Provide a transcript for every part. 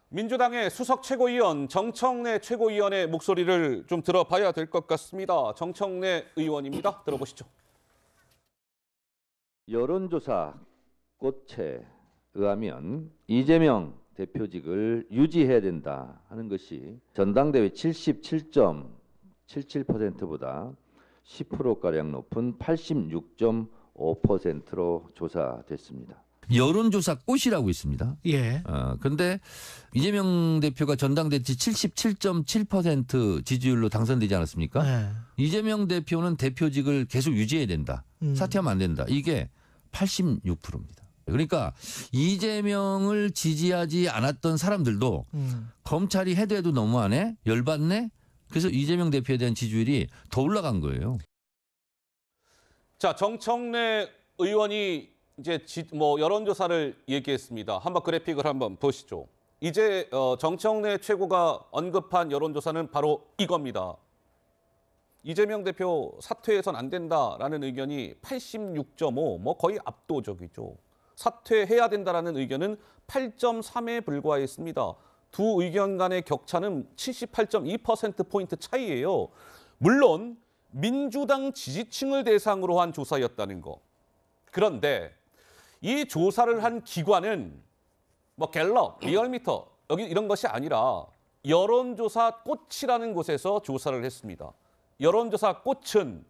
민주당의 수석 최고위원 정청래 최고위원의 목소리를 좀 들어봐야 될 것 같습니다. 정청래 의원입니다. 들어보시죠. 여론조사 꽃에 의하면 이재명 대표직을 유지해야 된다 하는 것이 전당대회 77.77%보다 10%가량 높은 86.5%로 조사됐습니다. 여론조사 꽃이라고 있습니다. 예. 그런데 이재명 대표가 전당대회 77.7% 지지율로 당선되지 않았습니까? 네. 이재명 대표는 대표직을 계속 유지해야 된다. 사퇴하면 안 된다. 이게 86%입니다. 그러니까 이재명을 지지하지 않았던 사람들도 검찰이 해도 너무하네, 열받네. 그래서 이재명 대표에 대한 지지율이 더 올라간 거예요. 자, 정청래 의원이 이제 여론조사를 얘기했습니다. 한번 그래픽을 한번 보시죠. 이제 정청래 최고가 언급한 여론조사는 바로 이겁니다. 이재명 대표 사퇴해선 안 된다라는 의견이 86.5, 거의 압도적이죠. 사퇴해야 된다라는 의견은 8.3에 불과했습니다. 두 의견 간의 격차는 78.2%포인트 차이예요. 물론 민주당 지지층을 대상으로 한 조사였다는 거. 그런데 이 조사를 한 기관은 갤럽, 리얼미터 여기 이런 것이 아니라 여론조사 꽃이라는 곳에서 조사를 했습니다. 여론조사 꽃은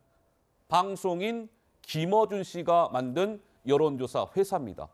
방송인 김어준 씨가 만든 여론조사 회사입니다.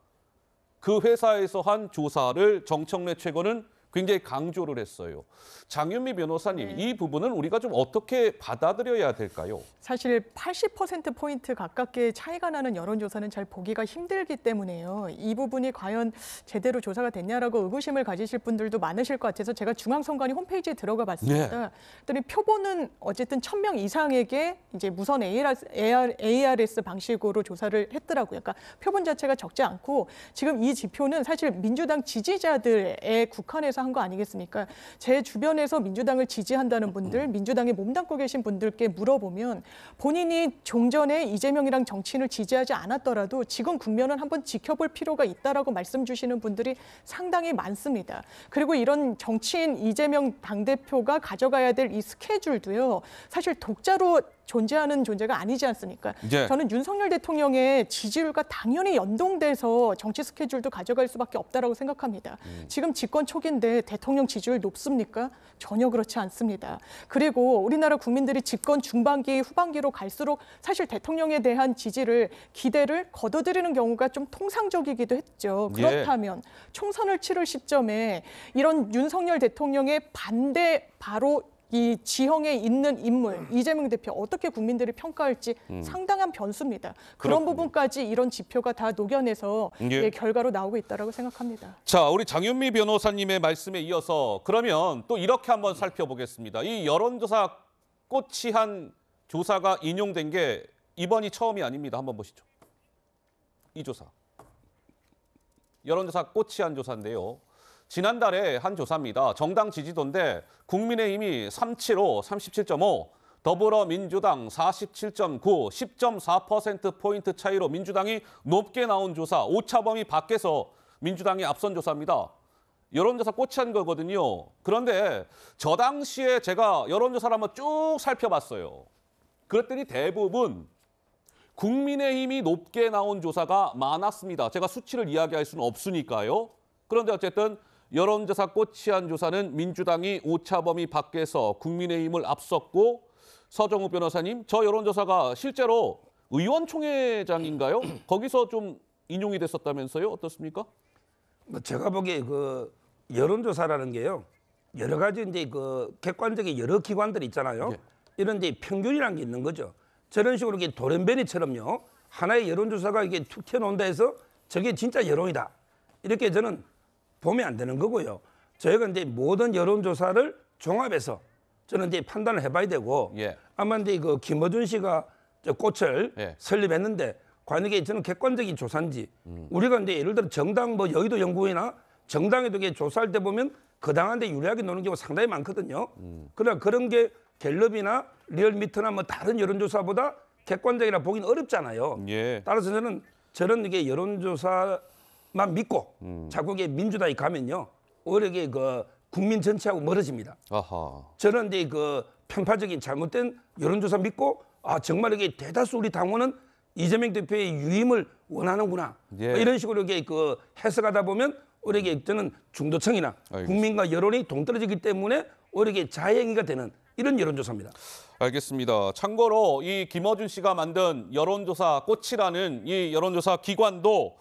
그 회사에서 한 조사를 정청래 최고는 굉장히 강조를 했어요. 장윤미 변호사님, 이 부분은 우리가 좀 어떻게 받아들여야 될까요? 사실 80%포인트 가깝게 차이가 나는 여론조사는 잘 보기가 힘들기 때문에요. 이 부분이 과연 제대로 조사가 됐냐라고 의구심을 가지실 분들도 많으실 것 같아서 제가 중앙선관위 홈페이지에 들어가 봤습니다. 그랬더니 표본은 어쨌든 1000명 이상에게 이제 무선 ARS 방식으로 조사를 했더라고요. 그러니까 표본 자체가 적지 않고 지금 이 지표는 사실 민주당 지지자들에 국한해서 한 거 아니겠습니까? 제 주변에서 민주당을 지지한다는 분들, 민주당에 몸담고 계신 분들께 물어보면 본인이 종전에 이재명이랑 정치인을 지지하지 않았더라도 지금 국면은 한번 지켜볼 필요가 있다라고 말씀 주시는 분들이 상당히 많습니다. 그리고 이런 정치인 이재명 당대표가 가져가야 될 이 스케줄도요. 사실 독자로 존재하는 존재가 아니지 않습니까? 저는 윤석열 대통령의 지지율과 당연히 연동돼서 정치 스케줄도 가져갈 수밖에 없다라고 생각합니다. 지금 집권 초기인데 대통령 지지율 높습니까? 전혀 그렇지 않습니다. 그리고 우리나라 국민들이 집권 중반기, 후반기로 갈수록 사실 대통령에 대한 지지를, 기대를 거둬들이는 경우가 좀 통상적이기도 했죠. 그렇다면 총선을 치를 시점에 이런 윤석열 대통령의 반대 바로 이 지형에 있는 인물, 이재명 대표 어떻게 국민들이 평가할지 상당한 변수입니다. 그런 부분까지 이런 지표가 다 녹여내서 결과로 나오고 있다고 생각합니다. 자, 우리 장윤미 변호사님의 말씀에 이어서 그러면 또 이렇게 한번 살펴보겠습니다. 이 여론조사 꽃이 한 조사가 인용된 게 이번이 처음이 아닙니다. 한번 보시죠. 이 조사. 여론조사 꽃이 한 조사인데요. 지난달에 한 조사입니다. 정당 지지도인데 국민의힘이 375, 37.5, 더불어민주당 47.9, 10.4%포인트 차이로 민주당이 높게 나온 조사, 오차범위 밖에서 민주당이 앞선 조사입니다. 여론조사 꽃이 한 거거든요. 그런데 저 당시에 제가 여론조사를 한번 쭉 살펴봤어요. 그랬더니 대부분 국민의힘이 높게 나온 조사가 많았습니다. 제가 수치를 이야기할 수는 없으니까요. 그런데 어쨌든 여론조사 꽃이 한 조사는 민주당이 오차범위 밖에서 국민의힘을 앞섰고, 서정우 변호사님, 저 여론조사가 실제로 의원총회장인가요? 거기서 좀 인용이 됐었다면서요? 어떻습니까? 제가 보기에 그 여론조사라는 게요, 여러 가지 이제 그 객관적인 여러 기관들이 있잖아요. 이런 이제 평균이라는 게 있는 거죠. 저런 식으로 이게 돌연변이처럼요, 하나의 여론조사가 이게 툭 튀어나온다 해서 저게 진짜 여론이다, 이렇게 저는 보면 안 되는 거고요. 저희가 이제 모든 여론조사를 종합해서 저는 이제 판단을 해봐야 되고, 아마 이제 그 김어준 씨가 저 꽃을 설립했는데 과연 이게 저는 객관적인 조사인지, 우리가 이제 예를 들어 정당 여의도 연구원이나 정당에도 이게 조사할 때 보면 그 당한테 유리하게 노는 경우가 상당히 많거든요. 그러나 그런 게 갤럽이나 리얼미터나 다른 여론조사보다 객관적이라 보기는 어렵잖아요. 따라서 저는 저런 이게 여론조사 만 믿고 자꾸 이게 민주당이 가면요, 오히려 이게 그 국민 전체하고 멀어집니다. 아하. 저는 이제 그 편파적인 잘못된 여론조사 믿고 아 정말 이게 대다수 우리 당원은 이재명 대표의 유임을 원하는구나. 예. 이런 식으로 이게 그 해석하다 보면 오히려 이게 저는 중도층이나 알겠습니다. 국민과 여론이 동떨어지기 때문에 오히려 이게 자행위가 되는 이런 여론조사입니다. 알겠습니다. 참고로 이 김어준 씨가 만든 여론조사 꽃이라는 이 여론조사 기관도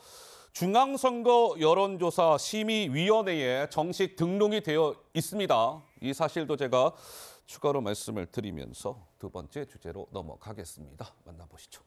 중앙선거 여론조사 심의위원회에 정식 등록이 되어 있습니다. 이 사실도 제가 추가로 말씀을 드리면서 두 번째 주제로 넘어가겠습니다. 만나보시죠.